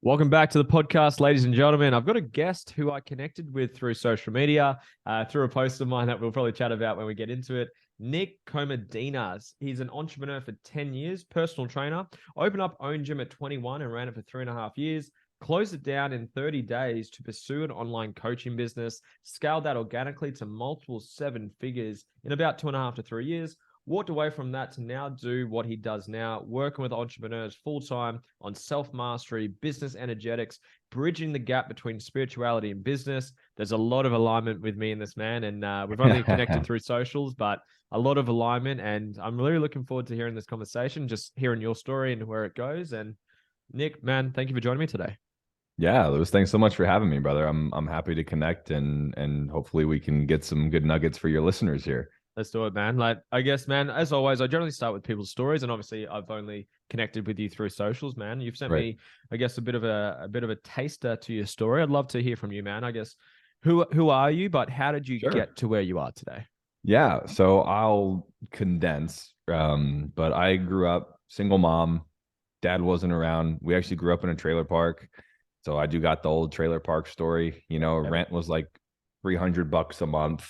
Welcome back to the podcast, ladies and gentlemen. I've got a guest who I connected with through social media, through a post of mine that we'll probably chat about when we get into it. Nick Komodina. He's an entrepreneur for 10 years, personal trainer, opened up own gym at 21 and ran it for 3.5 years, closed it down in 30 days to pursue an online coaching business, scaled that organically to multiple seven figures in about 2.5 to 3 years. Walked away from that to now do what he does now, working with entrepreneurs full-time on self-mastery, business energetics, bridging the gap between spirituality and business. There's a lot of alignment with me and this man, and we've only connected through socials, but a lot of alignment, and I'm really looking forward to hearing this conversation, just hearing your story and where it goes. And Nick, man, thank you for joining me today. Yeah, Lewis, thanks so much for having me, brother. I'm happy to connect and hopefully we can get some good nuggets for your listeners here. Let's do it, man. Like, I guess, man, as always, I generally start with people's stories, and obviously I've only connected with you through socials, man. You've sent me, I guess, a bit of a taster to your story. I'd love to hear from you, man. I guess, who are you, but how did you get to where you are today? Yeah, so I'll condense. But I grew up single mom. Dad wasn't around. We actually grew up in a trailer park. So I do got the old trailer park story. You know, rent was like $300 a month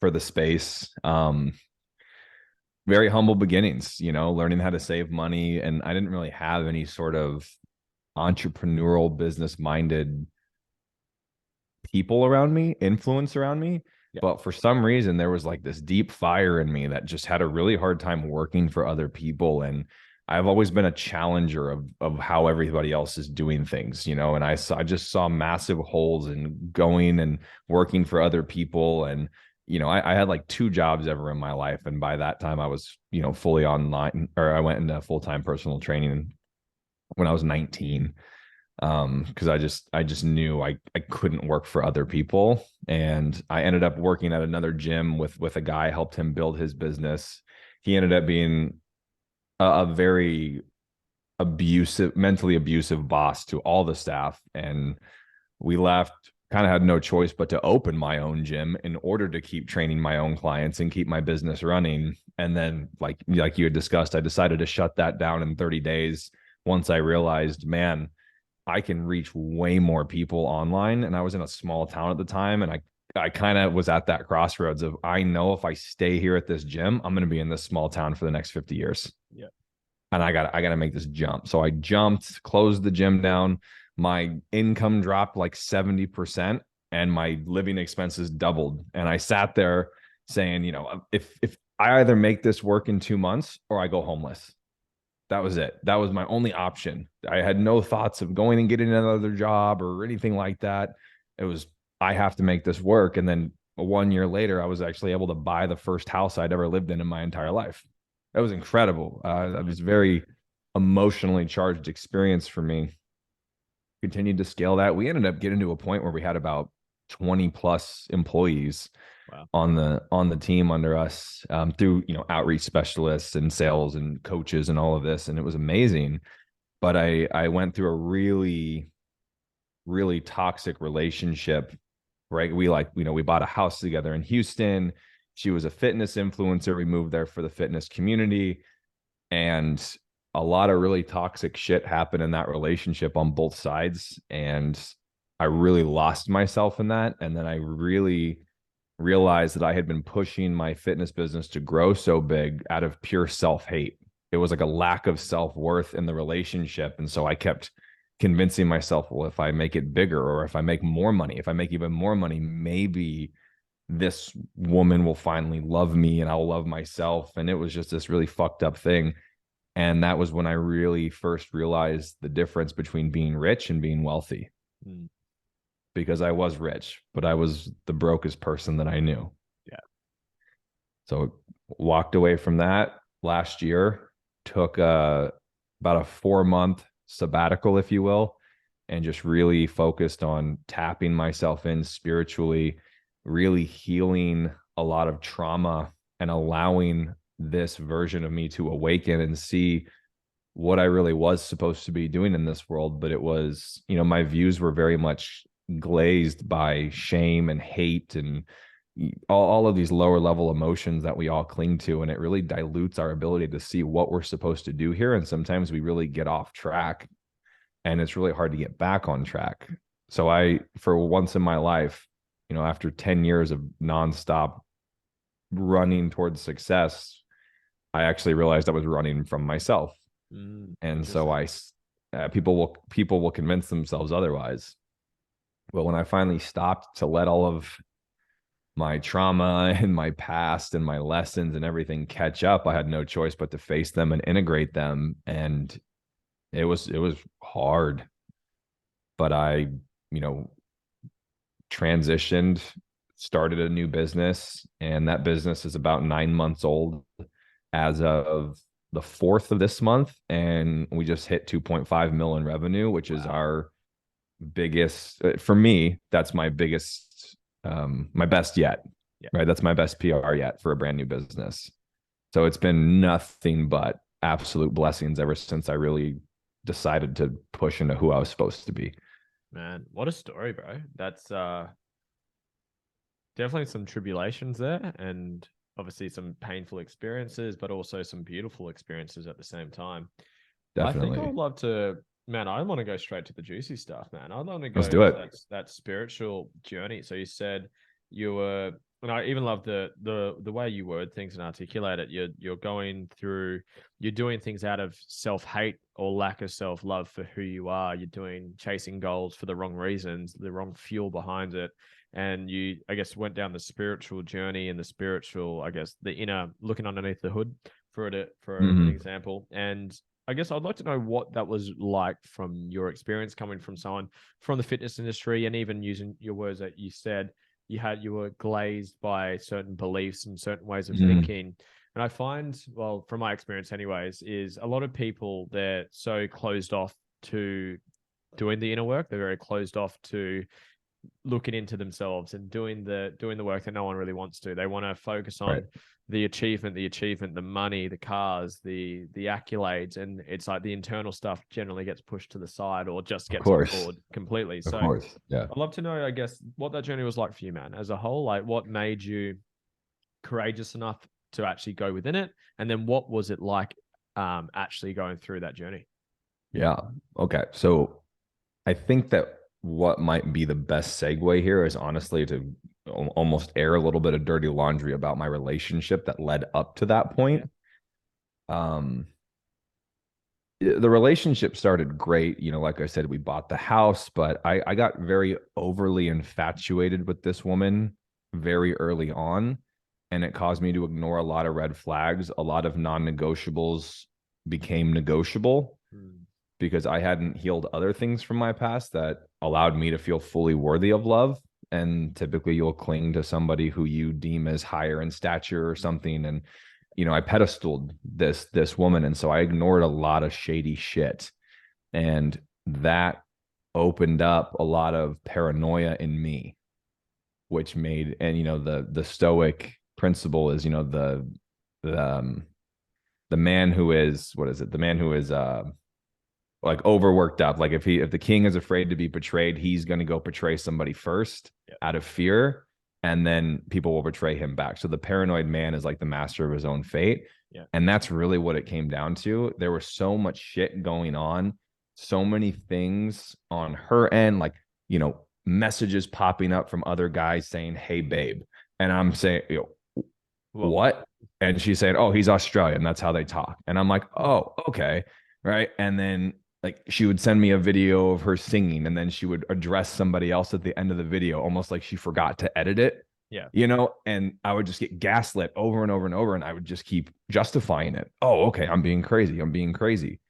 for the space. Very humble beginnings, you know, learning how to save money. And I didn't really have any sort of entrepreneurial business minded people around me, influence around me. Yeah. But for some reason, there was like this deep fire in me that just had a really hard time working for other people. And I've always been a challenger of how everybody else is doing things, you know, and I just saw massive holes in going and working for other people. And you know, I had like 2 jobs ever in my life. And by that time I was, you know, fully online, or I went into full-time personal training when I was 19. Because I just knew I couldn't work for other people. And I ended up working at another gym with a guy, helped him build his business. He ended up being a very mentally abusive boss to all the staff. And we left, kind of had no choice but to open my own gym in order to keep training my own clients and keep my business running. And then like you had discussed, I decided to shut that down in 30 days once I realized, man, I can reach way more people online. And I was in a small town at the time, and I kind of was at that crossroads of, I know if I stay here at this gym, I'm going to be in this small town for the next 50 years. Yeah. And I got to make this jump. So I jumped, closed the gym down. My income dropped like 70% and my living expenses doubled. And I sat there saying, you know, if I either make this work in 2 months or I go homeless. That was it. That was my only option. I had no thoughts of going and getting another job or anything like that. It was, I have to make this work. And then 1 year later, I was actually able to buy the first house I'd ever lived in my entire life. That was incredible. That was very emotionally charged experience for me. Continued to scale that. We ended up getting to a point where we had about 20 plus employees. Wow. on the team under us, through, you know, outreach specialists and sales and coaches and all of this. And it was amazing. But I went through a really, really toxic relationship, right? We bought a house together in Houston. She was a fitness influencer. We moved there for the fitness community, and a lot of really toxic shit happened in that relationship on both sides. And I really lost myself in that. And then I really realized that I had been pushing my fitness business to grow so big out of pure self-hate. It was like a lack of self-worth in the relationship. And so I kept convincing myself, well, if I make it bigger, or if I make more money, if I make even more money, maybe this woman will finally love me and I'll love myself. And it was just this really fucked up thing. And that was when I really first realized the difference between being rich and being wealthy. Because I was rich, but I was the brokest person that I knew. Yeah. So walked away from that last year, took about a 4-month sabbatical, if you will, and just really focused on tapping myself in spiritually, really healing a lot of trauma and allowing this version of me to awaken and see what I really was supposed to be doing in this world. But it was, you know, my views were very much glazed by shame and hate and all of these lower level emotions that we all cling to. And it really dilutes our ability to see what we're supposed to do here. And sometimes we really get off track. and it's really hard to get back on track. So for once in my life, after 10 years of nonstop running towards success, I actually realized I was running from myself. And so people will convince themselves otherwise. But when I finally stopped to let all of my trauma and my past and my lessons and everything catch up, I had no choice but to face them and integrate them. And it was hard, but I, transitioned, started a new business, and that business is about 9 months old as of the 4th of this month. And we just hit 2.5 million in revenue, which is our biggest, for me, that's my biggest, my best yet. Yeah. Right. That's my best PR yet for a brand new business. So it's been nothing but absolute blessings ever since I really decided to push into who I was supposed to be. Man, what a story, bro. That's definitely some tribulations there, and obviously some painful experiences, but also some beautiful experiences at the same time. Definitely. I think I would love to, man, I want to go straight to the juicy stuff, man. I'd want to go Let's do it. that spiritual journey. So you said you were, and I even love the way you word things and articulate it. You're going through, you're doing things out of self-hate or lack of self-love for who you are. You're chasing goals for the wrong reasons, the wrong fuel behind it. And you, I guess, went down the spiritual journey and the spiritual, I guess, the inner, looking underneath the hood for an example. And I guess I'd like to know what that was like from your experience, coming from someone from the fitness industry, and even using your words that you said you were glazed by certain beliefs and certain ways of thinking. And I find, well, from my experience anyways, is a lot of people, they're so closed off to doing the inner work. They're very closed off to looking into themselves and doing the work that no one really wants to. They want to focus on the achievement, the money, the cars, the accolades, and it's like the internal stuff generally gets pushed to the side or just gets ignored completely. So I'd love to know, I guess, what that journey was like for you, man, as a whole. Like, what made you courageous enough to actually go within it, and then what was it like actually going through that journey? Yeah. Okay. So I think that what might be the best segue here is honestly to almost air a little bit of dirty laundry about my relationship that led up to that point. The relationship started great. Like I said, we bought the house, but I got very overly infatuated with this woman very early on. And it caused me to ignore a lot of red flags. A lot of non-negotiables became negotiable because I hadn't healed other things from my past that allowed me to feel fully worthy of love. And typically you'll cling to somebody who you deem as higher in stature or something. And, I pedestaled this woman. And so I ignored a lot of shady shit. And that opened up a lot of paranoia in me, which made, and, the stoic principle is, the man who is, what is it? The man who is, like overworked up. Like if the king is afraid to be betrayed, he's going to go betray somebody first out of fear, and then people will betray him back. So the paranoid man is like the master of his own fate. Yeah. And that's really what it came down to. There was so much shit going on, so many things on her end, like, messages popping up from other guys saying, "Hey, babe." And I'm saying, what? And she's saying, "Oh, he's Australian. That's how they talk." And I'm like, "Oh, okay." Right. And then like she would send me a video of her singing, and then she would address somebody else at the end of the video, almost like she forgot to edit it. Yeah. And I would just get gaslit over and over and over, and I would just keep justifying it. Oh, okay, I'm being crazy.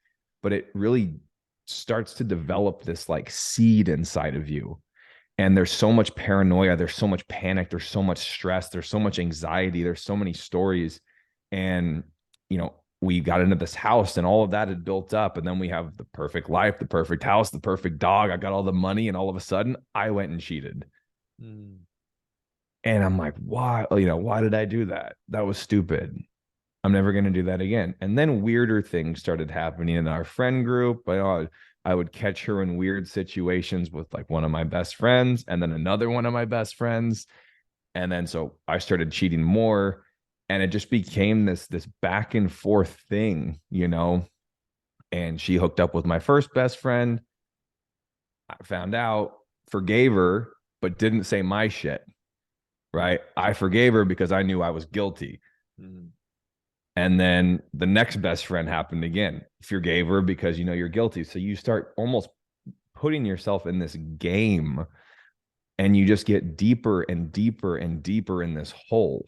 But it really starts to develop this like seed inside of you. And there's so much paranoia, there's so much panic, there's so much stress, there's so much anxiety, there's so many stories. And, we got into this house and all of that had built up. And then we have the perfect life, the perfect house, the perfect dog. I got all the money. And all of a sudden I went and cheated. And I'm like, why? Why did I do that? That was stupid. I'm never going to do that again. And then weirder things started happening in our friend group. I would catch her in weird situations with like one of my best friends and then another one of my best friends. And then so I started cheating more. And it just became this back and forth thing, and she hooked up with my first best friend. I found out, forgave her, but didn't say my shit. Right. I forgave her because I knew I was guilty. Mm. And then the next best friend happened again. Forgave her because you know you're guilty. So you start almost putting yourself in this game, and you just get deeper and deeper and deeper in this hole.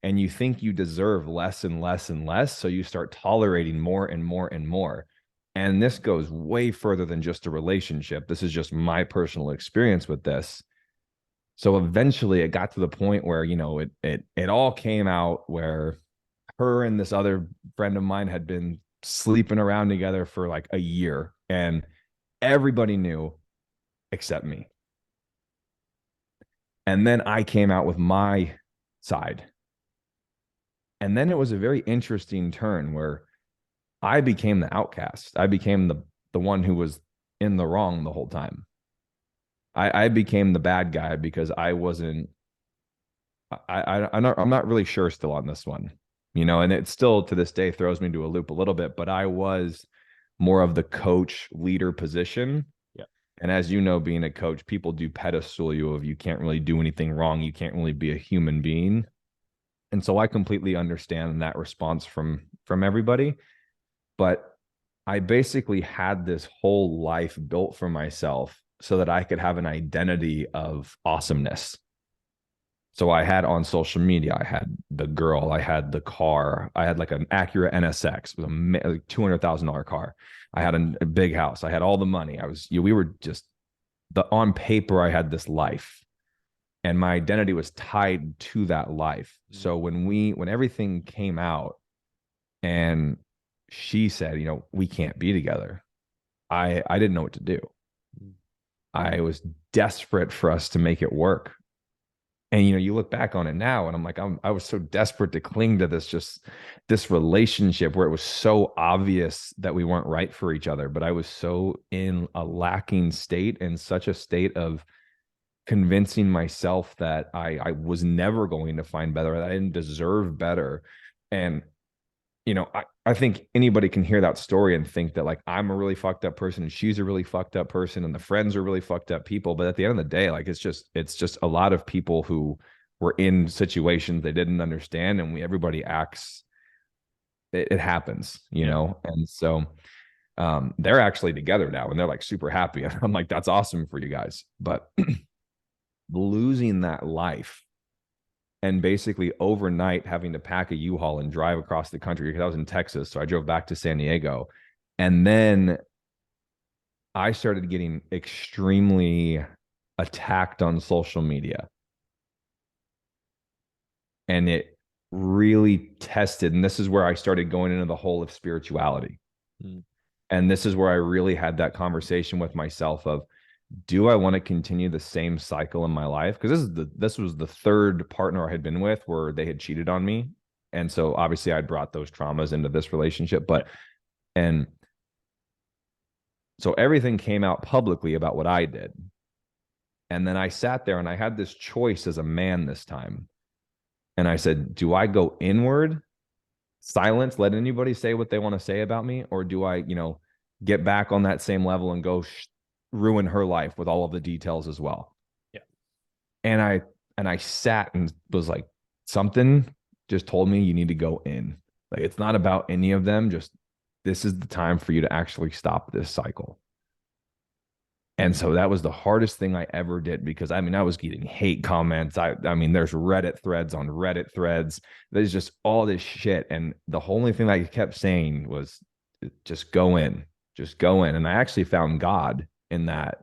And you think you deserve less and less and less. So you start tolerating more and more and more. And this goes way further than just a relationship. This is just my personal experience with this. So eventually it got to the point where, you know, it all came out where her and this other friend of mine had been sleeping around together for like a year, and everybody knew except me. And then I came out with my side. And then it was a very interesting turn where I became the outcast. I became the one who was in the wrong the whole time. I became the bad guy because I wasn't. I'm not really sure still on this one, you know, and it still to this day throws me into a loop a little bit. But I was more of the coach leader position. Yeah. And as you know, being a coach, people do pedestal you of you can't really do anything wrong. You can't really be a human being. And so I completely understand that response from everybody. But I basically had this whole life built for myself so that I could have an identity of awesomeness. So I had on social media, I had the girl, I had the car, I had like an Acura NSX, it was a $200,000 car. I had a big house, I had all the money. We were just on paper, I had this life, and my identity was tied to that life. So when everything came out, and she said, you know, we can't be together, I didn't know what to do. I was desperate for us to make it work. And you know, you look back on it now, and I'm like, I was so desperate to cling to this relationship where it was so obvious that we weren't right for each other. But I was so in a lacking state, and such a state of convincing myself that I was never going to find better, that I didn't deserve better. And you know, I think anybody can hear that story and think that like I'm a really fucked up person and she's a really fucked up person and the friends are really fucked up people. But at the end of the day, like it's just a lot of people who were in situations they didn't understand, and everybody acts, it happens, you know. And so they're actually together now and they're like super happy. And I'm like, that's awesome for you guys. But losing that life, and basically overnight having to pack a U-Haul and drive across the country, because I was in Texas. So I drove back to San Diego. And then I started getting extremely attacked on social media. And it really tested. And this is where I started going into the whole of spirituality. And this is where I really had that conversation with myself of, do I want to continue the same cycle in my life? Because this was the third partner I had been with where they had cheated on me. And so obviously I'd brought those traumas into this relationship. And so everything came out publicly about what I did. And then I sat there and I had this choice as a man this time. And I said, do I go inward, silence, let anybody say what they want to say about me? Or do I, you know, get back on that same level and go ruin her life with all of the details as well? Yeah. And I sat and was like, something just told me you need to go in. Like, it's not about any of them. Just, this is the time for you to actually stop this cycle. And so that was the hardest thing I ever did, because I mean, I was getting hate comments. I mean, there's Reddit threads on Reddit threads. There's just all this shit. And the only thing I kept saying was just go in, just go in. And I actually found God in that.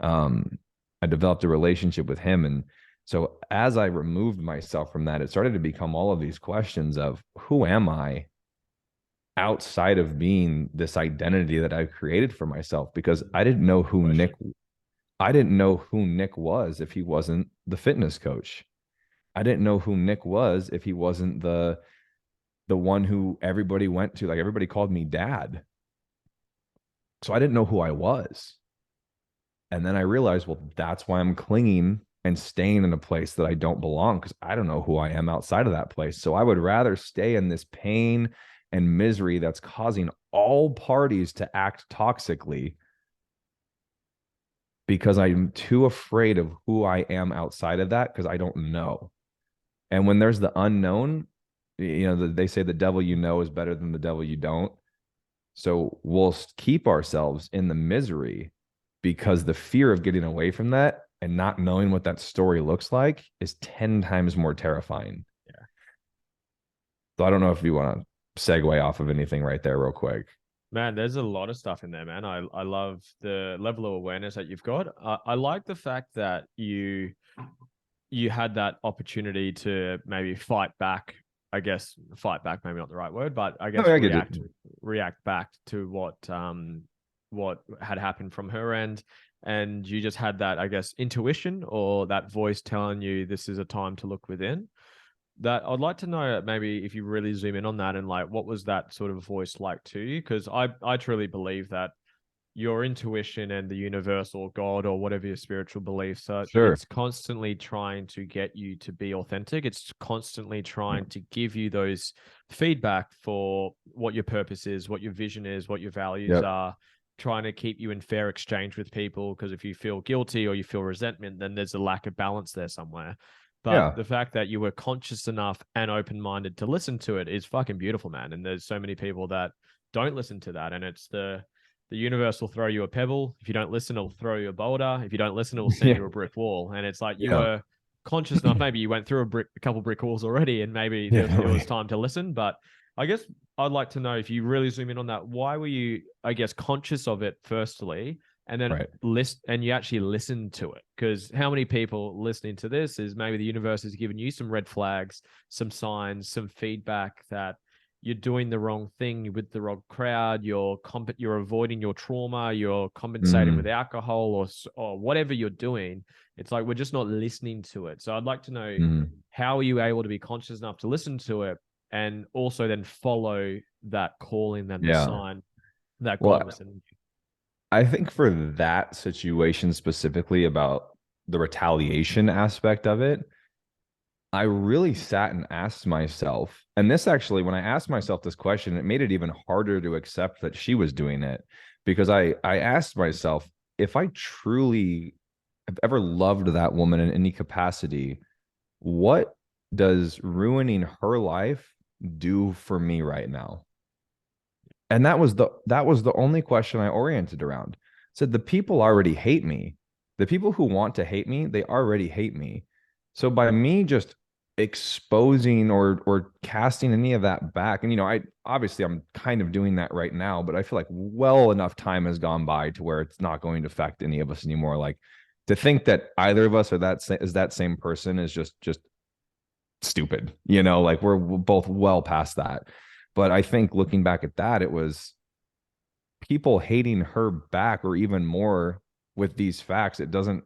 I developed a relationship with him. And so as I removed myself from that, it started to become all of these questions of, who am I outside of being this identity that I created for myself? Because I didn't know who I didn't know who Nick was if he wasn't the fitness coach. I didn't know who Nick was if he wasn't the one who everybody went to. Like, everybody called me dad. So I didn't know who I was. And then I realized, well, that's why I'm clinging and staying in a place that I don't belong, because I don't know who I am outside of that place. So I would rather stay in this pain and misery that's causing all parties to act toxically because I'm too afraid of who I am outside of that because I don't know. And when there's the unknown, they say the devil you know is better than the devil you don't. So we'll keep ourselves in the misery because the fear of getting away from that and not knowing what that story looks like is 10 times more terrifying. Yeah. So I don't know if you want to segue off of anything right there real quick. Man, there's a lot of stuff in there, man. I love the level of awareness that you've got. I like the fact that you had that opportunity to maybe fight back. I guess fight back, maybe not the right word, but I No, guess I get it. react back to what had happened from her end. And you just had that, I guess, intuition or that voice telling you this is a time to look within. That I'd like to know maybe if you really zoom in on that and like what was that sort of voice like to you? Because I truly believe that your intuition and the universe or God or whatever your spiritual beliefs are, Sure. it's constantly trying to get you to be authentic. It's constantly trying to give you those feedback for what your purpose is, what your vision is, what your values Yep. are, trying to keep you in fair exchange with people. Because if you feel guilty or you feel resentment, then there's a lack of balance there somewhere. But Yeah. the fact that you were conscious enough and open minded to listen to it is fucking beautiful, man. And there's so many people that don't listen to that. And it's the universe will throw you a pebble. If you don't listen, it'll throw you a boulder. If you don't listen, it will send Yeah. you a brick wall. And it's like you Yeah. were conscious enough. Maybe you went through a couple brick walls already, and maybe it was Definitely. time to listen. But I guess I'd like to know if you really zoom in on that. Why were you, I guess, conscious of it firstly, and then Right. and you actually listened to it? Because how many people listening to this is maybe the universe has given you some red flags, some signs, some feedback that you're doing the wrong thing with the wrong crowd. You're avoiding your trauma. You're compensating with Mm, alcohol or whatever you're doing. It's like we're just not listening to it. So I'd like to know mm. how are you able to be conscious enough to listen to it and also then follow that calling, then the Yeah. sign that God Well, was sending you. I think for that situation specifically about the retaliation aspect of it, I really sat and asked myself, and this actually, when I asked myself this question, it made it even harder to accept that she was doing it because I asked myself if I truly have ever loved that woman in any capacity, what does ruining her life do for me right now? And that was the only question I oriented around. Said the people already hate me. The people who want to hate me, they already hate me. So by me just exposing or casting any of that back, and I obviously I'm kind of doing that right now, but I feel like well enough time has gone by to where it's not going to affect any of us anymore. Like to think that either of us are that same person is just stupid. Like we're both well past that. But I think looking back at that, it was people hating her back or even more with these facts. It doesn't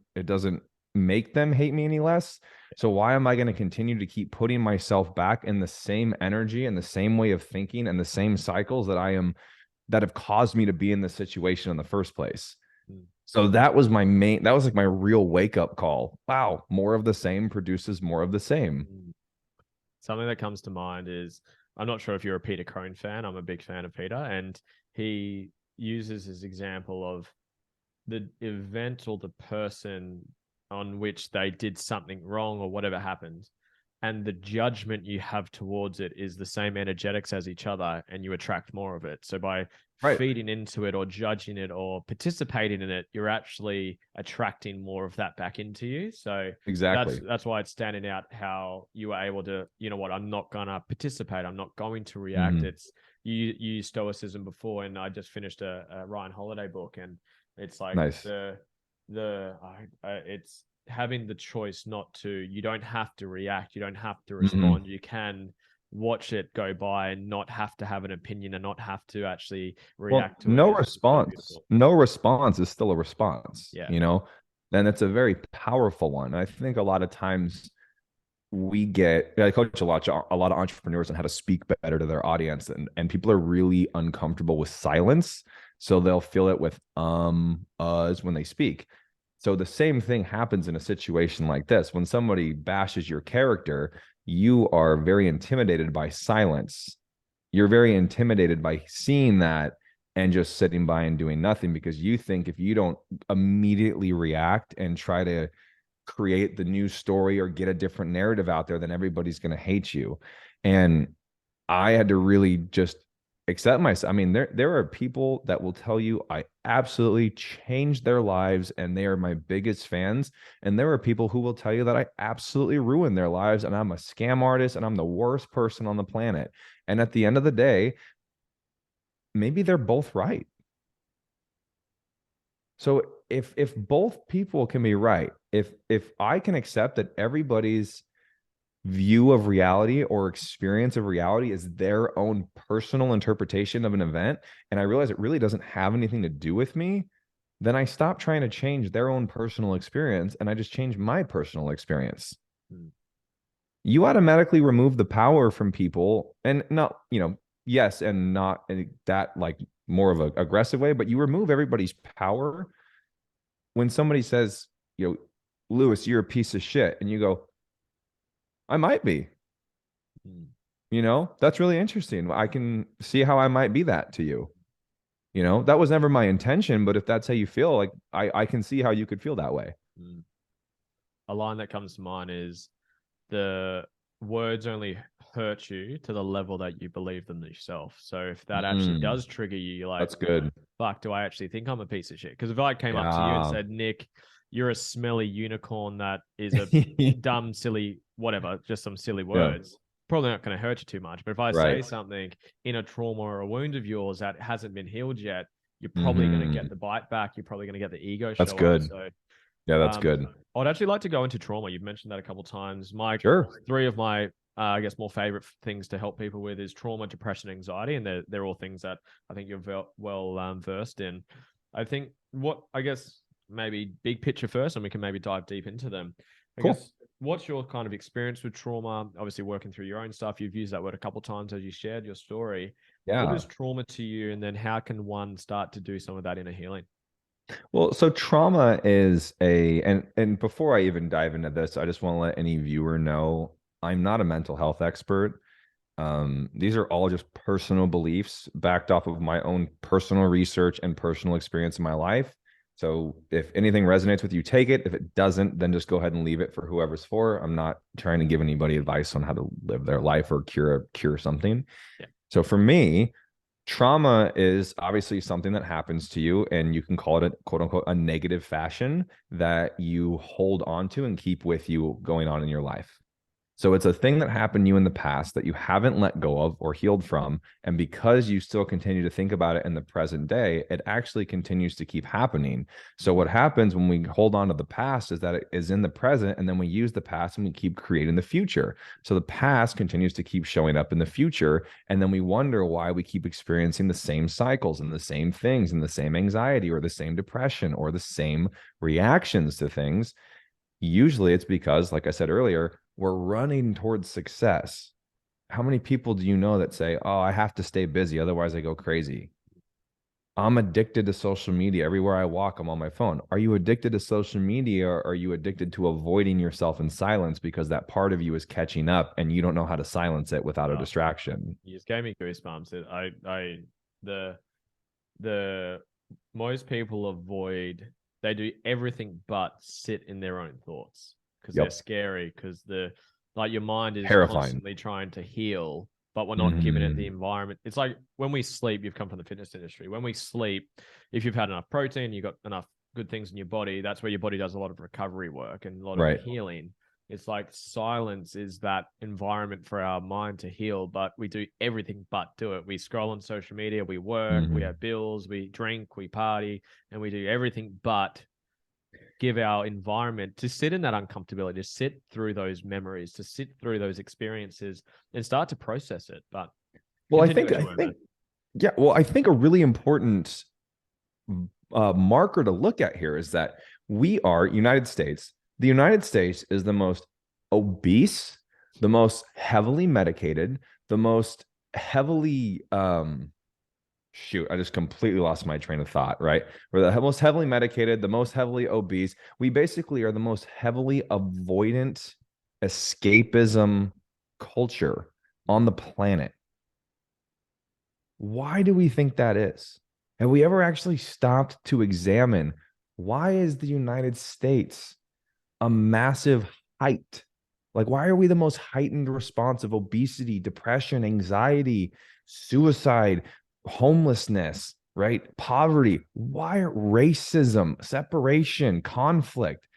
make them hate me any less. So why am I going to continue to keep putting myself back in the same energy and the same way of thinking and the same cycles that have caused me to be in this situation in the first place? Mm. So that was like my real wake up call. Wow, more of the same produces more of the same. Mm. Something that comes to mind is I'm not sure if you're a Peter Crone fan. I'm a big fan of Peter, and he uses his example of the event or the person on which they did something wrong or whatever happened, and the judgment you have towards it is the same energetics as each other, and you attract more of it. So by Right. feeding into it or judging it or participating in it, you're actually attracting more of that back into you. So Exactly. that's why it's standing out how you were able to, you know what, I'm not gonna participate, I'm not going to react. Mm-hmm. It's you use stoicism before, and I just finished a Ryan Holiday book, and it's like Nice. it's having the choice not to. You don't have to react, you don't have to Mm-hmm. respond, you can watch it go by and not have to have an opinion and not have to actually Well, react to it no is so response. beautiful. No response is still a response, Yeah. And it's a very powerful one. I think a lot of times I coach a lot of entrepreneurs on how to speak better to their audience, and people are really uncomfortable with silence. So they'll fill it with uhs when they speak. So the same thing happens in a situation like this. When somebody bashes your character, you are very intimidated by silence. You're very intimidated by seeing that and just sitting by and doing nothing, because you think if you don't immediately react and try to create the new story or get a different narrative out there, then everybody's going to hate you. And I had to really just accept myself. I mean, there are people that will tell you I absolutely changed their lives and they are my biggest fans. And there are people who will tell you that I absolutely ruined their lives and I'm a scam artist and I'm the worst person on the planet. And at the end of the day, maybe they're both right. So if both people can be right, if I can accept that everybody's view of reality or experience of reality is their own personal interpretation of an event, and I realize it really doesn't have anything to do with me, then I stop trying to change their own personal experience and I just change my personal experience. Hmm. You automatically remove the power from people, and not, yes, and not in that like more of an aggressive way, but you remove everybody's power when somebody says, Lewis, you're a piece of shit, and you go, I might be. That's really interesting. I can see how I might be that to you. That was never my intention, but if that's how you feel, like I can see how you could feel that way. A line that comes to mind is the words only hurt you to the level that you believe them yourself. So if that actually does trigger you, you're like, that's good. Fuck, do I actually think I'm a piece of shit? Because if I came up to you and said, Nick, you're a smelly unicorn that is a dumb, silly, whatever, just some silly words, probably not going to hurt you too much. But if I say something in a trauma or a wound of yours that hasn't been healed yet, you're probably going to get the bite back. You're probably going to get the ego show That's good. up. So, yeah, that's good. I'd actually like to go into trauma. You've mentioned that a couple of times. Three of my, I guess, more favorite things to help people with is trauma, depression, anxiety, and they're all things that I think you're well versed in. I think maybe big picture first, and we can maybe dive deep into them. I guess, what's your kind of experience with trauma? Obviously, working through your own stuff, you've used that word a couple of times as you shared your story. Yeah. What is trauma to you, and then how can one start to do some of that inner healing? Well, so trauma is and before I even dive into this, I just want to let any viewer know I'm not a mental health expert. These are all just personal beliefs backed off of my own personal research and personal experience in my life. So if anything resonates with you, take it. If it doesn't, then just go ahead and leave it for whoever's for. I'm not trying to give anybody advice on how to live their life or cure something. Yeah. So for me, trauma is obviously something that happens to you, and you can call it a quote unquote a negative fashion that you hold on to and keep with you going on in your life. So it's a thing that happened to you in the past that you haven't let go of or healed from. And because you still continue to think about it in the present day, it actually continues to keep happening. So what happens when we hold on to the past is that it is in the present, and then we use the past and we keep creating the future. So the past continues to keep showing up in the future. And then we wonder why we keep experiencing the same cycles and the same things and the same anxiety or the same depression or the same reactions to things. Usually it's because, like I said earlier, we're running towards success. How many people do you know that say, oh, I have to stay busy, otherwise I go crazy? I'm addicted to social media. Everywhere I walk, I'm on my phone. Are you addicted to social media, or are you addicted to avoiding yourself in silence because that part of you is catching up and you don't know how to silence it without a distraction? You just gave me goosebumps. The most people they do everything but sit in their own thoughts because they're scary, because your mind is terrifying, constantly trying to heal, but we're not giving it the environment. It's like when we sleep, you've come from the fitness industry. When we sleep, if you've had enough protein, you've got enough good things in your body, that's where your body does a lot of recovery work and a lot of healing. It's like silence is that environment for our mind to heal, but we do everything but do it. We scroll on social media, we work, we have bills, we drink, we party, and we do everything but give our environment to sit in that uncomfortability, to sit through those memories, to sit through those experiences and start to process it. But I think a really important marker to look at here is that we are United States. The United States is the most obese, the most heavily medicated, the most heavily shoot, I just completely lost my train of thought, right? We're the most heavily medicated, the most heavily obese. We basically are the most heavily avoidant escapism culture on the planet. Why do we think that is? Have we ever actually stopped to examine why is the United States a massive height? Like, why are we the most heightened response of obesity, depression, anxiety, suicide, homelessness, right? Poverty. Why are racism, separation, conflict?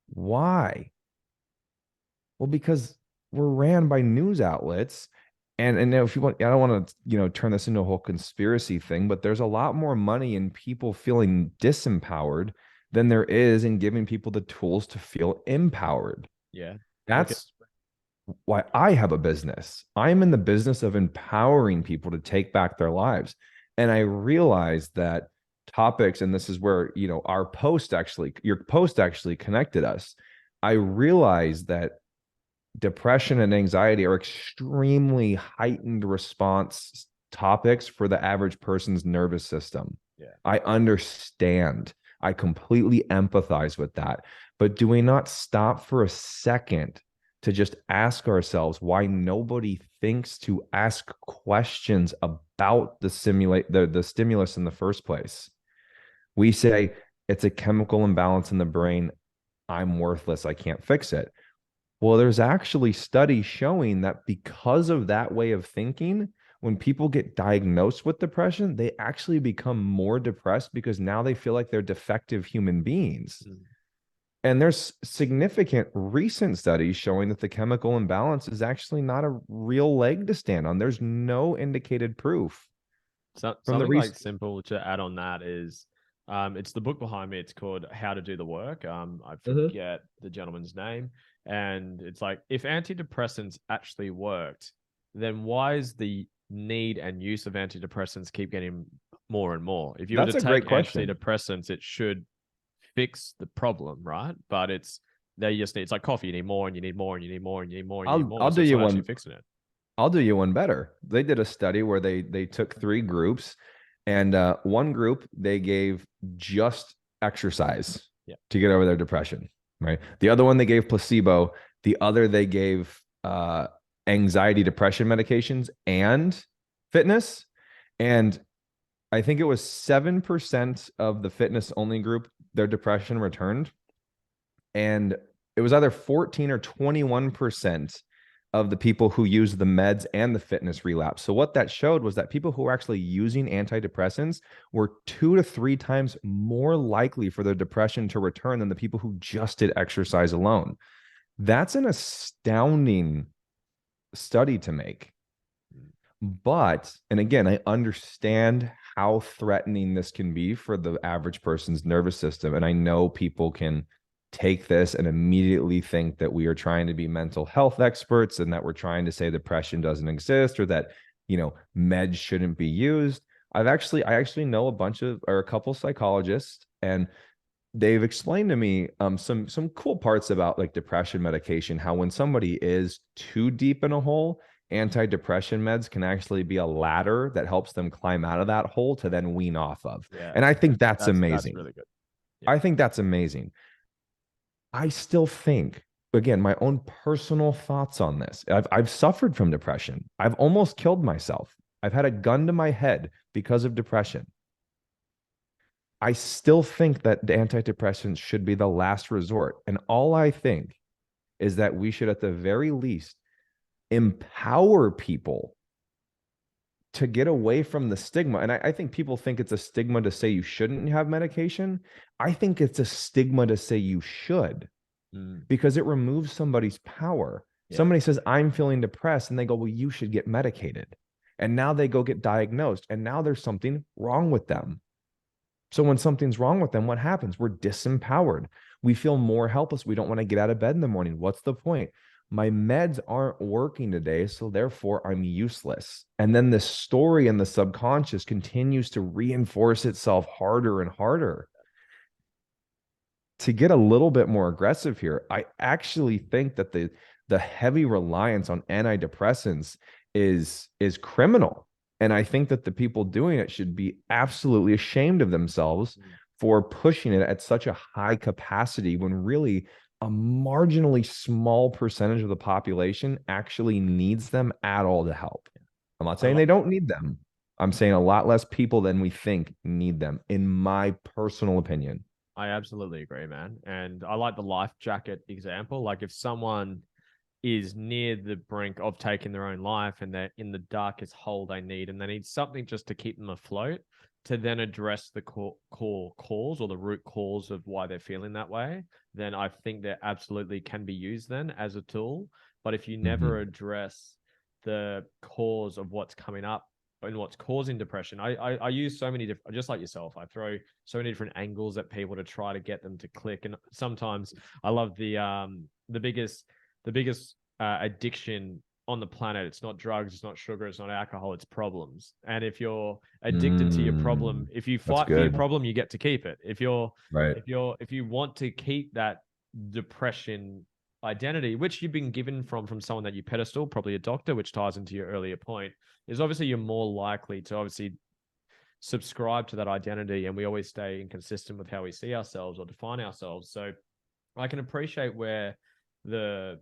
Why? Well, because we're ran by news outlets. And if you want, I don't want to, turn this into a whole conspiracy thing, but there's a lot more money in people feeling disempowered than there is in giving people the tools to feel empowered. Yeah. Okay. That's why I have a business. I'm in the business of empowering people to take back their lives. And I realized that topics, and this is where, your post actually connected us. I realized that depression and anxiety are extremely heightened response topics for the average person's nervous system. Yeah. I understand. I completely empathize with that. But do we not stop for a second to just ask ourselves why nobody thinks to ask questions about the stimulus in the first place? We say it's a chemical imbalance in the brain. I'm worthless. I can't fix it. Well, there's actually studies showing that because of that way of thinking, when people get diagnosed with depression, they actually become more depressed because now they feel like they're defective human beings. Mm. And there's significant recent studies showing that the chemical imbalance is actually not a real leg to stand on. There's no indicated proof So, from the something like recent. simple to add on that is it's the book behind me. It's called How to Do the Work. I Mhm. forget the gentleman's name. And it's like, if antidepressants actually worked, then why is the need and use of antidepressants keep getting more and more? If you were to That's a take great question. antidepressants, it should fix the problem, right? But they just need, it's like coffee. You need more and you need more and you need more and you need more and you need I'll more. I'll So do it's you not actually one. fixing it. I'll do you one better. They did a study where they took three groups, and one group they gave just exercise Yeah. to get over their depression, right? The other one they gave placebo. The other they gave anxiety depression medications and fitness. And I think it was 7% of the fitness only group, their depression returned. And it was either 14 or 21% of the people who used the meds and the fitness relapse. So what that showed was that people who were actually using antidepressants were 2 to 3 times more likely for their depression to return than the people who just did exercise alone. That's an astounding study to make. But, and again, I understand how threatening this can be for the average person's nervous system. And I know people can take this and immediately think that we are trying to be mental health experts and that we're trying to say depression doesn't exist or that, meds shouldn't be used. I actually know a couple psychologists, and they've explained to me some cool parts about like depression medication, how when somebody is too deep in a hole, antidepressant meds can actually be a ladder that helps them climb out of that hole to then wean off of. Yeah. And I think that's That's amazing. really good. Yeah. I think that's amazing. I still think, again, my own personal thoughts on this. I've suffered from depression. I've almost killed myself. I've had a gun to my head because of depression. I still think that the antidepressants should be the last resort. And all I think is that we should, at the very least, empower people to get away from the stigma. And I think people think it's a stigma to say you shouldn't have medication. I think it's a stigma to say you should because it removes somebody's power. Yeah. Somebody says, I'm feeling depressed, and they go, well, you should get medicated. And now they go get diagnosed, and now there's something wrong with them. So when something's wrong with them, what happens? We're disempowered. We feel more helpless. We don't want to get out of bed in the morning. What's the point? My meds aren't working today, so therefore I'm useless. And then this story in the subconscious continues to reinforce itself harder and harder. To get a little bit more aggressive here, I actually think that the heavy reliance on antidepressants is criminal. And I think that the people doing it should be absolutely ashamed of themselves for pushing it at such a high capacity when really a marginally small percentage of the population actually needs them at all to help. I'm not saying they don't need them. I'm saying a lot less people than we think need them, in my personal opinion. I absolutely agree, man. And I like the life jacket example. Like if someone is near the brink of taking their own life and they're in the darkest hole they need, and they need something just to keep them afloat, to then address the core cause or the root cause of why they're feeling that way, then I think that absolutely can be used then as a tool. But if you never address the cause of what's coming up and what's causing depression, I use so many different, just like yourself, I throw so many different angles at people to try to get them to click. And sometimes I love the biggest addiction on the planet. It's not drugs, it's not sugar, it's not alcohol, it's problems. And if you're addicted to your problem, if you That's fight for your good. problem, you get to keep it. If Right. you want to keep that depression identity, which you've been given from someone that you pedestal, probably a doctor, which ties into your earlier point, is obviously you're more likely to obviously subscribe to that identity, and we always stay inconsistent with how we see ourselves or define ourselves. So I can appreciate where the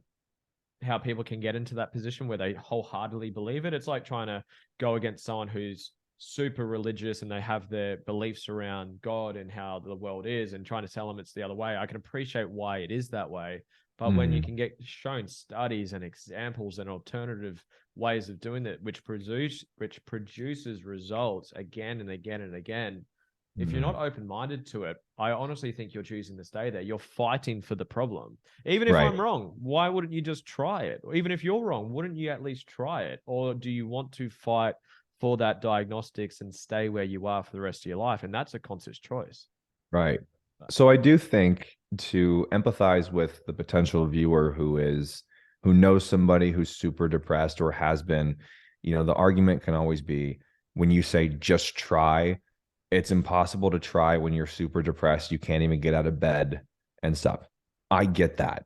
how people can get into that position where they wholeheartedly believe it. It's like trying to go against someone who's super religious and they have their beliefs around God and how the world is, and trying to tell them it's the other way. I can appreciate why it is that way. But when you can get shown studies and examples and alternative ways of doing that, which produces results again and again and again, if you're not open-minded to it, I honestly think you're choosing to stay there. You're fighting for the problem. Even if I'm wrong, why wouldn't you just try it? Or even if you're wrong, wouldn't you at least try it? Or do you want to fight for that diagnostics and stay where you are for the rest of your life? And that's a conscious choice. Right. So I do think, to empathize with the potential viewer who knows somebody who's super depressed or has been, the argument can always be, when you say just try, it's impossible to try when you're super depressed. You can't even get out of bed and stuff. I get that.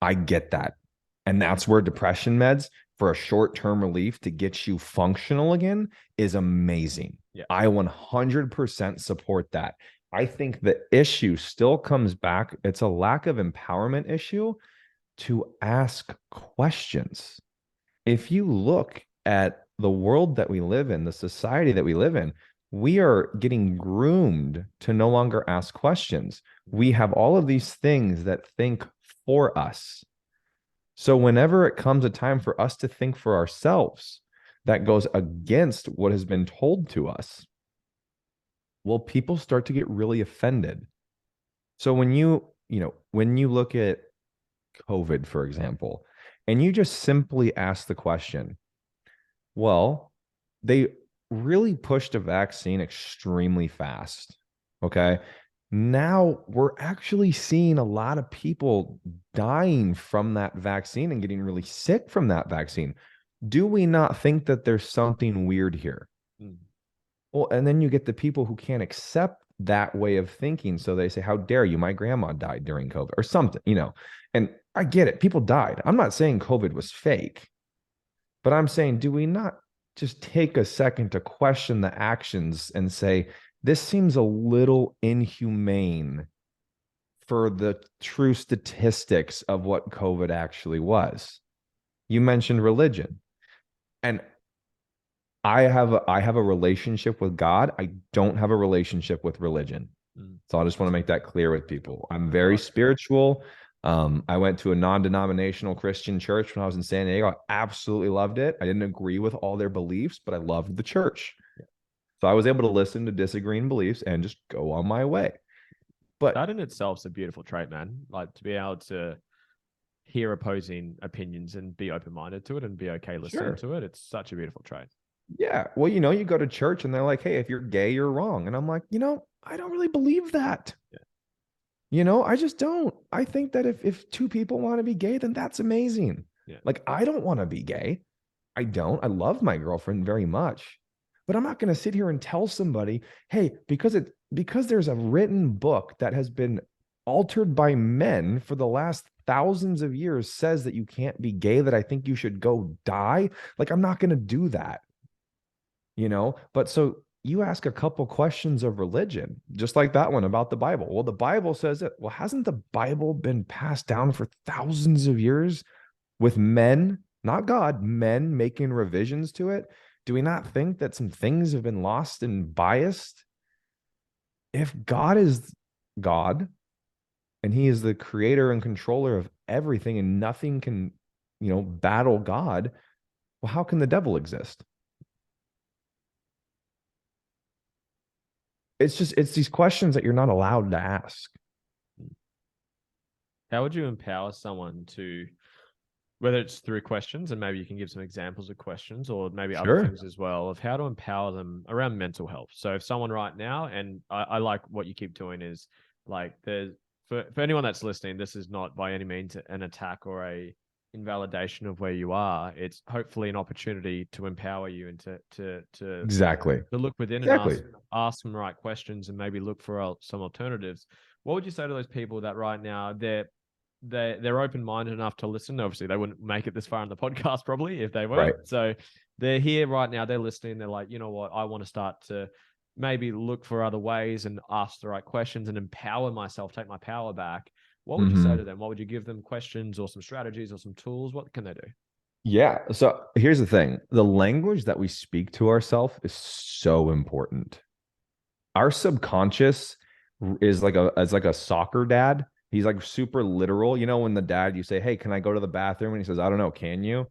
And that's where depression meds for a short-term relief to get you functional again is amazing. Yeah. I 100% support that. I think the issue still comes back. It's a lack of empowerment issue to ask questions. If you look at the world that we live in, the society that we live in, we are getting groomed to no longer ask questions. We have all of these things that think for us. So whenever it comes a time for us to think for ourselves, that goes against what has been told to us, well, people start to get really offended. So when you look at COVID, for example, and you just simply ask the question, well, they really pushed a vaccine extremely fast. Okay. Now we're actually seeing a lot of people dying from that vaccine and getting really sick from that vaccine. Do we not think that there's something weird here? Well, and then you get the people who can't accept that way of thinking. So they say, how dare you? My grandma died during COVID or something, and I get it. People died. I'm not saying COVID was fake, but I'm saying, do we not just take a second to question the actions and say, this seems a little inhumane for the true statistics of what COVID actually was? You mentioned religion, and I have a relationship with God. I don't have a relationship with religion. So I just want to make that clear with people. I'm very spiritual. I went to a non-denominational Christian church when I was in San Diego. I absolutely loved it. I didn't agree with all their beliefs, but I loved the church. So I was able to listen to disagreeing beliefs and just go on my way. But that in itself is a beautiful trait, man. Like to be able to hear opposing opinions and be open-minded to it and be okay listening to it. It's such a beautiful trait. Yeah. Well, you go to church and they're like, hey, if you're gay, you're wrong. And I'm like, I don't really believe that. Yeah. I just don't. I think that if two people want to be gay, then that's amazing. Yeah. Like, I don't want to be gay. I don't. I love my girlfriend very much. But I'm not going to sit here and tell somebody, hey, because there's a written book that has been altered by men for the last thousands of years says that you can't be gay, that I think you should go die. Like, I'm not going to do that. But so you ask a couple questions of religion, just like that one about the Bible. Well, the Bible says it. Well, hasn't the Bible been passed down for thousands of years with men, not God, men making revisions to it? do we not think that some things have been lost and biased? If God is God and he is the creator and controller of everything and nothing can, battle God, well, how can the devil exist? It's these questions that you're not allowed to ask. How would you empower someone to, whether it's through questions, and maybe you can give some examples of questions, or maybe other Sure. things as well, of how to empower them around mental health? So if someone right now, and I like what you keep doing, is like there's, for anyone that's listening, this is not by any means an attack or a invalidation of where you are. It's hopefully an opportunity to empower you and Exactly. to look within and Exactly. ask some right questions and maybe look for some alternatives. What would you say to those people that right now they're open-minded enough to listen? Obviously, they wouldn't make it this far in the podcast probably if they Right. weren't. So they're here right now, they're listening, they're like, you know what, I want to start to maybe look for other ways and ask the right questions and empower myself, take my power back. What would you say to them? What would you give them, questions or some strategies or some tools? What can they do? Yeah. So here's the thing. The language that we speak to ourselves is so important. Our subconscious is like a soccer dad. He's like super literal. You know, when the dad, you say, "Hey, can I go to the bathroom?" And he says, "I don't know, can you?"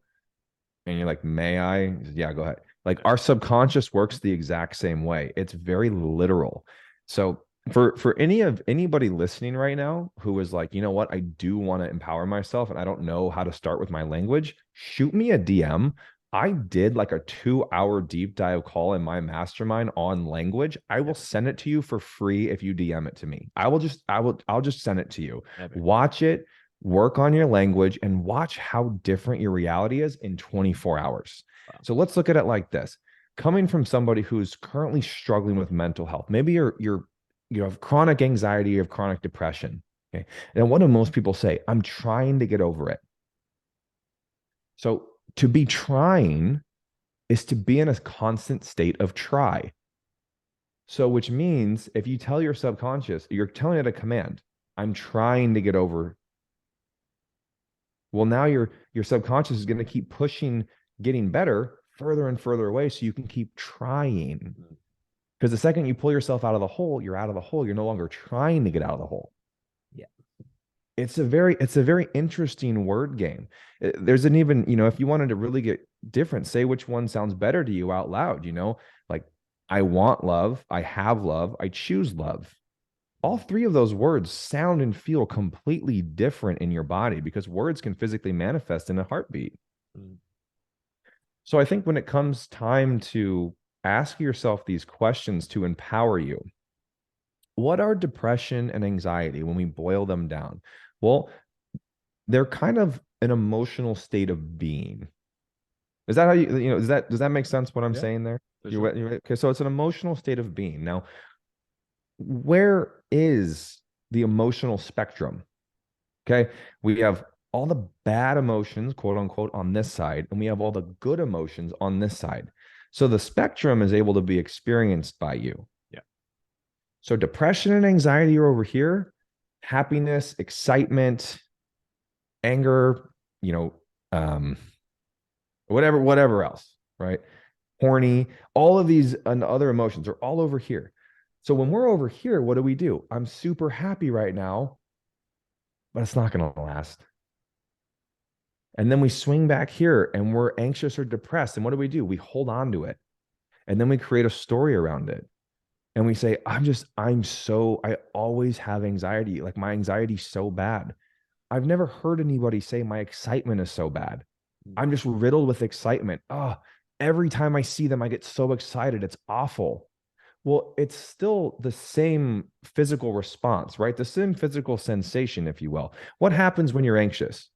And you're like, "May I?" He says, "Yeah, go ahead." Like our subconscious works the exact same way. It's very literal. So for anybody listening right now who is like, you know what, I do want to empower myself and I don't know how to start with my language, shoot me a DM. I did like a 2-hour deep dive call in my mastermind on language. I will send it to you for free if you DM it to me. I'll just send it to you. Epic. Watch it, work on your language, and watch how different your reality is in 24 hours. Wow. So let's look at it like this. Coming from somebody who's currently struggling with mental health, maybe you have chronic anxiety, you have chronic depression. Okay. And what do most people say? I'm trying to get over it. So to be trying is to be in a constant state of try. So, which means if you tell your subconscious, you're telling it a command, I'm trying to get over. Well, now your subconscious is going to keep pushing, getting better further and further away so you can keep trying. Because the second you pull yourself out of the hole, you're out of the hole. You're no longer trying to get out of the hole. Yeah. It's a very interesting word game. There's an even, if you wanted to really get different, say which one sounds better to you out loud, like I want love, I have love, I choose love. All three of those words sound and feel completely different in your body because words can physically manifest in a heartbeat. Mm. So I think when it comes time to ask yourself these questions to empower you, what are depression and anxiety when we boil them down? Well, they're kind of an emotional state of being. Is that how does that make sense what I'm saying there? Sure. Okay, so it's an emotional state of being. Now, where is the emotional spectrum? Okay, we have all the bad emotions, quote unquote, on this side, and we have all the good emotions on this side. So the spectrum is able to be experienced by you. Yeah. So depression and anxiety are over here, happiness, excitement, anger, whatever else, right? Horny, all of these and other emotions are all over here. So when we're over here, what do? I'm super happy right now, but it's not going to last. And then we swing back here and we're anxious or depressed. And what do? We hold on to it. And then we create a story around it. And we say, I always have anxiety. Like my anxiety's so bad. I've never heard anybody say my excitement is so bad. I'm just riddled with excitement. Oh, every time I see them, I get so excited. It's awful. Well, it's still the same physical response, right? The same physical sensation, if you will. What happens when you're anxious?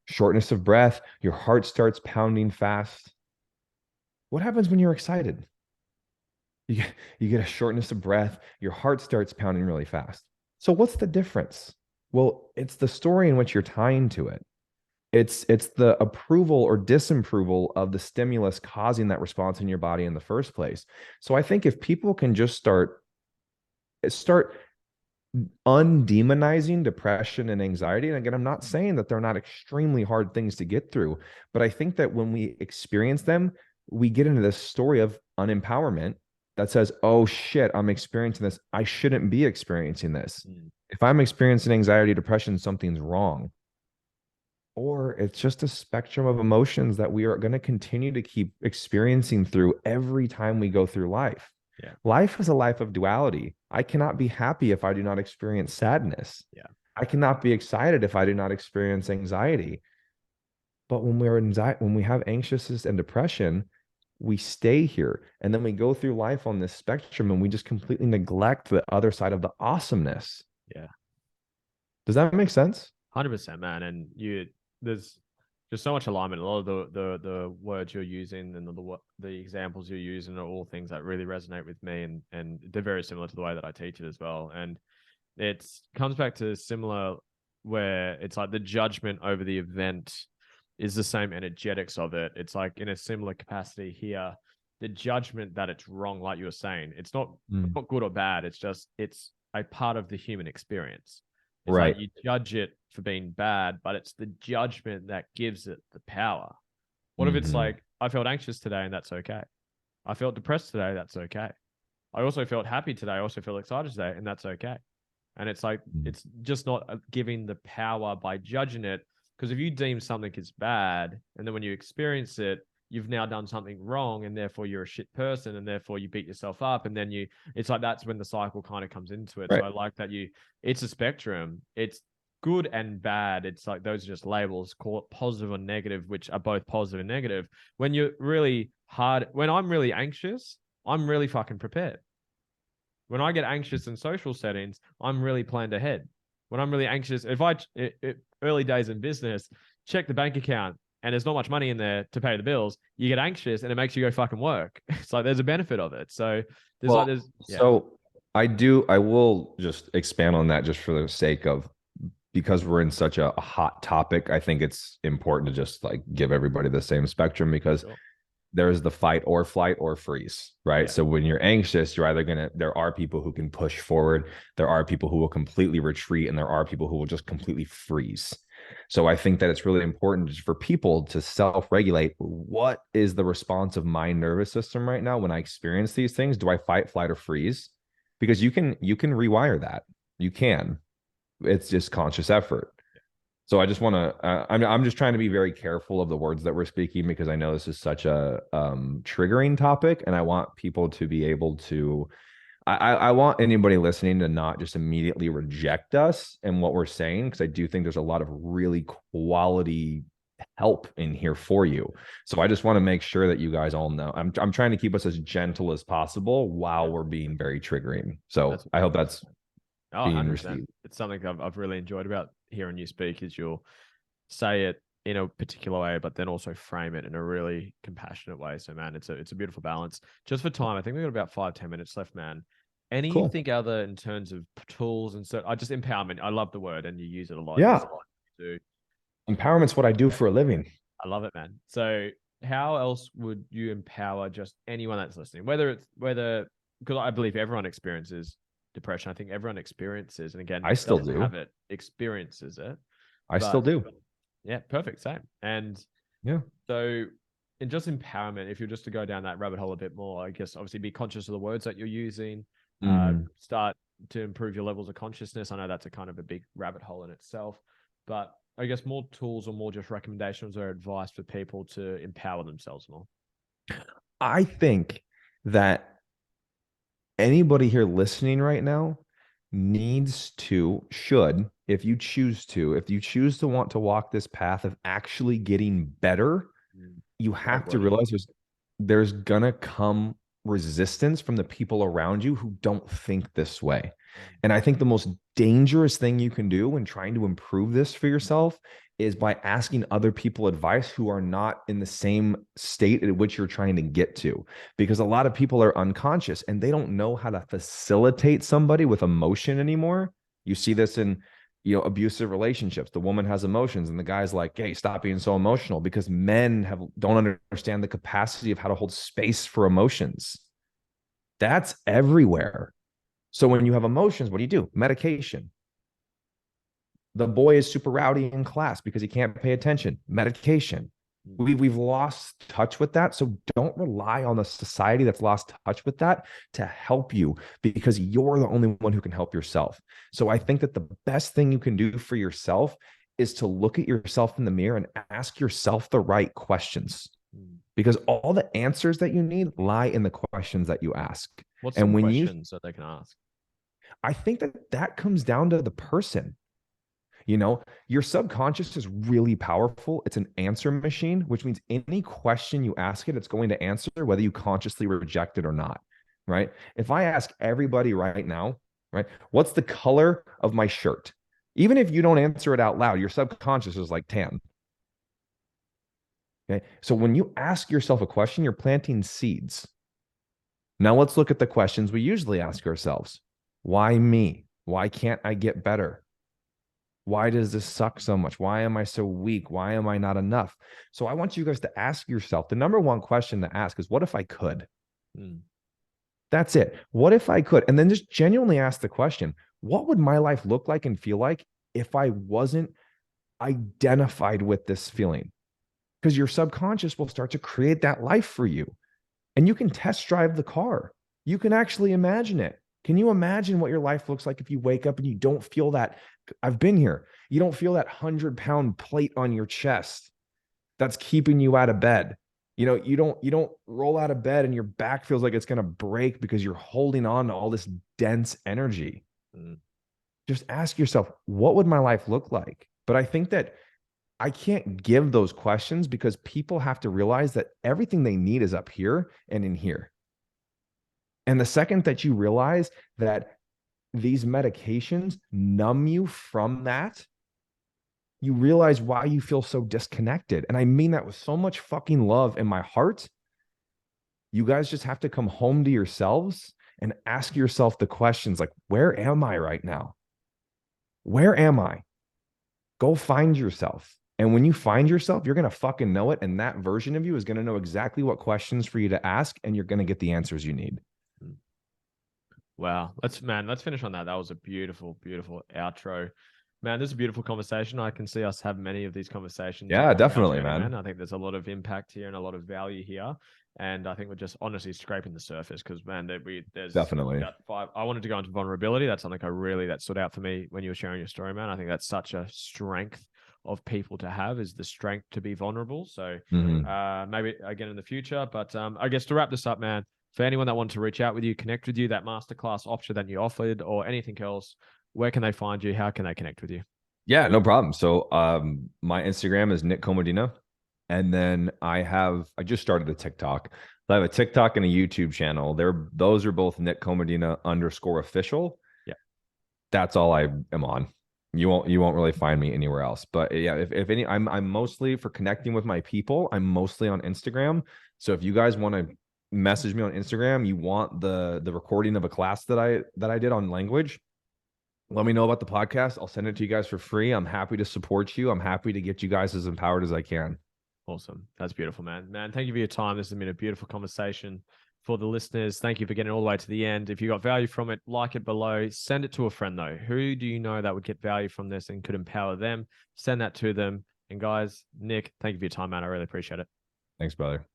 Shortness of breath, your heart starts pounding fast. What happens when you're excited? You get a shortness of breath, your heart starts pounding really fast. So what's the difference? Well, it's the story in which you're tying to it. It's the approval or disapproval of the stimulus causing that response in your body in the first place. So I think if people can just start undemonizing depression and anxiety. And again, I'm not saying that they're not extremely hard things to get through, but I think that when we experience them, we get into this story of unempowerment that says, oh shit, I'm experiencing this. I shouldn't be experiencing this. Mm. If I'm experiencing anxiety, depression, something's wrong. Or it's just a spectrum of emotions that we are going to continue to keep experiencing through every time we go through life. Yeah. Life is a life of duality. I cannot be happy if I do not experience sadness. Yeah. I cannot be excited if I do not experience anxiety. But when we have anxiousness and depression, we stay here and then we go through life on this spectrum and we just completely neglect the other side of the awesomeness. Yeah. Does that make sense? 100%, man. And there's just so much alignment. A lot of the words you're using and the examples you're using are all things that really resonate with me, and they're very similar to the way that I teach it as well. And it comes back to similar, where it's like the judgment over the event is the same energetics of it. It's like in a similar capacity here. The judgment that it's wrong, like you were saying, it's not good or bad. It's a part of the human experience. It's Right. like you judge it for being bad, but it's the judgment that gives it the power. What if it's like, I felt anxious today and that's okay? I felt depressed today, that's okay. I also felt happy today, I also feel excited today, and that's okay. And it's like, it's just not giving the power by judging it. Because if you deem something is bad, and then when you experience it, you've now done something wrong, and therefore you're a shit person, and therefore you beat yourself up, and then it's like that's when the cycle kind of comes into it. Right. So I like that it's a spectrum. It's good and bad. It's like those are just labels. Call it positive or negative, which are both positive and negative. When I'm really anxious, I'm really fucking prepared. When I get anxious in social settings, I'm really planned ahead. When I'm really anxious, early days in business, check the bank account and there's not much money in there to pay the bills, you get anxious and it makes you go fucking work. It's like there's a benefit of it. So I will just expand on that just for the sake of, because we're in such a hot topic, I think it's important to just like give everybody the same spectrum, because there's the fight or flight or freeze, right? Yeah. So when you're anxious, there are people who can push forward. There are people who will completely retreat, and there are people who will just completely freeze. So I think that it's really important for people to self-regulate. What is the response of my nervous system right now when I experience these things? Do I fight, flight, or freeze? Because you can rewire that. You can. It's just conscious effort. So I just want to, I'm just trying to be very careful of the words that we're speaking, because I know this is such a triggering topic, and I want people to be able to, I want anybody listening to not just immediately reject us and what we're saying, because I do think there's a lot of really quality help in here for you. So I just want to make sure that you guys all know, I'm trying to keep us as gentle as possible while we're being very triggering. So I hope that's being 100%. received. It's something I've really enjoyed about hearing you speak, is you'll say it in a particular way, but then also frame it in a really compassionate way. So, man, it's a beautiful balance. Just for time, I think we've got about 5-10 minutes left, man. Anything other in terms of tools and so I just empowerment. I love the word, and you use it a lot. Yeah. Do. Empowerment's what I do for a living. I love it, man. So how else would you empower just anyone that's listening? Because I believe everyone experiences depression. I think everyone experiences, and again, I still doesn't do. have it, experiences it. Still do. Yeah, perfect. Same. And yeah. So in just empowerment, if you're just to go down that rabbit hole a bit more, I guess obviously be conscious of the words that you're using, start to improve your levels of consciousness. I know that's a kind of a big rabbit hole in itself, but I guess more tools or more just recommendations or advice for people to empower themselves more. I think that anybody here listening right now should, if you choose to want to walk this path of actually getting better, you have to realize there's gonna come resistance from the people around you who don't think this way. And I think the most dangerous thing you can do when trying to improve this for yourself is by asking other people advice who are not in the same state at which you're trying to get to. Because a lot of people are unconscious and they don't know how to facilitate somebody with emotion anymore. You see this in abusive relationships. The woman has emotions and the guy's like, hey, stop being so emotional, because men don't understand the capacity of how to hold space for emotions. That's everywhere. So when you have emotions, what do? Medication. The boy is super rowdy in class because he can't pay attention. Medication. We've lost touch with that. So don't rely on the society that's lost touch with that to help you, because you're the only one who can help yourself. So I think that the best thing you can do for yourself is to look at yourself in the mirror and ask yourself the right questions, because all the answers that you need lie in the questions that you ask. What's And some when questions that they can ask? I think that comes down to the person. Your subconscious is really powerful. It's an answer machine, which means any question you ask it, it's going to answer whether you consciously reject it or not, right? If I ask everybody right now, right, what's the color of my shirt? Even if you don't answer it out loud, your subconscious is like tan. Okay. So when you ask yourself a question, you're planting seeds. Now let's look at the questions we usually ask ourselves. Why me? Why can't I get better? Why does this suck so much? Why am I so weak? Why am I not enough? So I want you guys to ask yourself, the number one question to ask is, what if I could? That's it. What if I could? And then just genuinely ask the question, what would my life look like and feel like if I wasn't identified with this feeling? Because your subconscious will start to create that life for you. And you can test drive the car. You can actually imagine it. Can you imagine what your life looks like if you wake up and you don't feel that? I've been here. You don't feel that 100-pound plate on your chest that's keeping you out of bed. You don't roll out of bed and your back feels like it's going to break because you're holding on to all this dense energy. Just ask yourself, what would my life look like? But I think that I can't give those questions because people have to realize that everything they need is up here and in here. And the second that you realize that these medications numb you from that, you realize why you feel so disconnected. And I mean that with so much fucking love in my heart. You guys just have to come home to yourselves and ask yourself the questions like, where am I right now? Where am I? Go find yourself. And when you find yourself, you're going to fucking know it. And that version of you is going to know exactly what questions for you to ask, and you're going to get the answers you need. Wow. Let's finish on that. That was a beautiful, beautiful outro. Man, this is a beautiful conversation. I can see us have many of these conversations. Yeah, definitely, man. I think there's a lot of impact here and a lot of value here. And I think we're just honestly scraping the surface because, man, there's definitely I wanted to go into vulnerability. That's something that stood out for me when you were sharing your story, man. I think that's such a strength of people to have, is the strength to be vulnerable. So maybe again in the future. But I guess to wrap this up, man, for anyone that wanted to reach out with you, connect with you, that masterclass option that you offered or anything else, where can they find you? How can they connect with you? Yeah, no problem. So my Instagram is Nick Komodina. And then I just started a TikTok. I have a TikTok and a YouTube channel. Those are both Nick Komodina _official. Yeah. That's all I am on. You won't really find me anywhere else. But yeah, if any, I'm mostly for connecting with my people. I'm mostly on Instagram. So if you guys want to message me on Instagram, you want the recording of a class that I did on language, let me know about the podcast. I'll send it to you guys for free. I'm happy to support you. I'm happy to get you guys as empowered as I can. Awesome. That's beautiful, man. Man, thank you for your time. This has been a beautiful conversation. For the listeners, thank you for getting all the way to the end. If you got value from it, like it below. Send it to a friend, though. Who do you know that would get value from this and could empower them? Send that to them. And guys, Nick, thank you for your time, man. I really appreciate it. Thanks, brother.